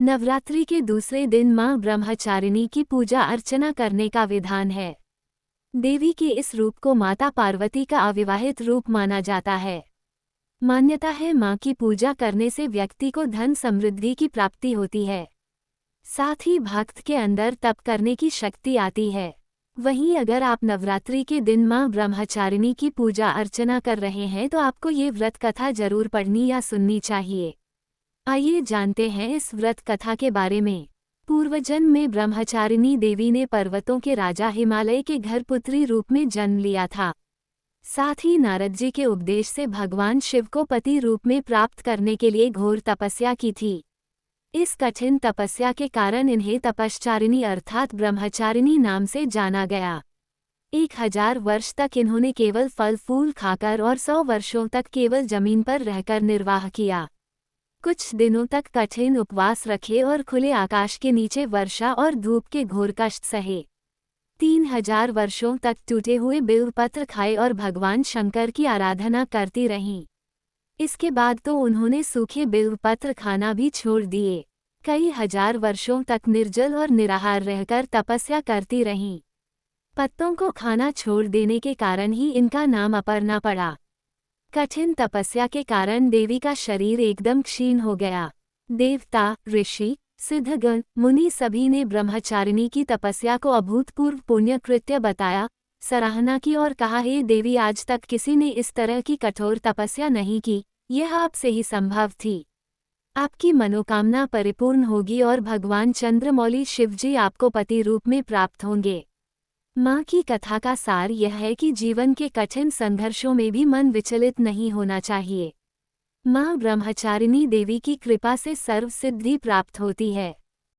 नवरात्रि के दूसरे दिन मां ब्रह्मचारिणी की पूजा अर्चना करने का विधान है। देवी के इस रूप को माता पार्वती का अविवाहित रूप माना जाता है। मान्यता है मां की पूजा करने से व्यक्ति को धन समृद्धि की प्राप्ति होती है। साथ ही भक्त के अंदर तप करने की शक्ति आती है। वहीं अगर आप नवरात्रि के दिन मां ब्रह्मचारिणी की पूजा अर्चना कर रहे हैं तो आपको ये व्रत कथा जरूर पढ़नी या सुननी चाहिए। आइए जानते हैं इस व्रत कथा के बारे में। पूर्वजन्म में ब्रह्मचारिणी देवी ने पर्वतों के राजा हिमालय के घर पुत्री रूप में जन्म लिया था। साथ ही नारद जी के उपदेश से भगवान शिव को पति रूप में प्राप्त करने के लिए घोर तपस्या की थी। इस कठिन तपस्या के कारण इन्हें तपश्चारिणी अर्थात ब्रह्मचारिणी नाम से जाना गया। 1000 वर्ष तक इन्होंने केवल फल फूल खाकर और 100 वर्षों तक केवल जमीन पर रहकर निर्वाह किया। कुछ दिनों तक कठिन उपवास रखे और खुले आकाश के नीचे वर्षा और धूप के घोर कष्ट सहे। 3000 वर्षों तक टूटे हुए बिल्वपत्र खाए और भगवान शंकर की आराधना करती रहीं। इसके बाद तो उन्होंने सूखे बिल्वपत्र खाना भी छोड़ दिए। कई हजार वर्षों तक निर्जल और निराहार रहकर तपस्या करती रहीं। पत्तों को खाना छोड़ देने के कारण ही इनका नाम अपर्णा पड़ा। कठिन तपस्या के कारण देवी का शरीर एकदम क्षीण हो गया। देवता, ऋषि, सिद्धगण, मुनि सभी ने ब्रह्मचारिणी की तपस्या को अभूतपूर्व पुण्य कृत्य बताया, सराहना की और कहा, हे देवी, आज तक किसी ने इस तरह की कठोर तपस्या नहीं की, यह आपसे ही संभव थी। आपकी मनोकामना परिपूर्ण होगी और भगवान चंद्रमौली शिवजी आपको पति रूप में प्राप्त होंगे। मां की कथा का सार यह है कि जीवन के कठिन संघर्षों में भी मन विचलित नहीं होना चाहिए। मां ब्रह्मचारिणी देवी की कृपा से सर्व सिद्धि प्राप्त होती है।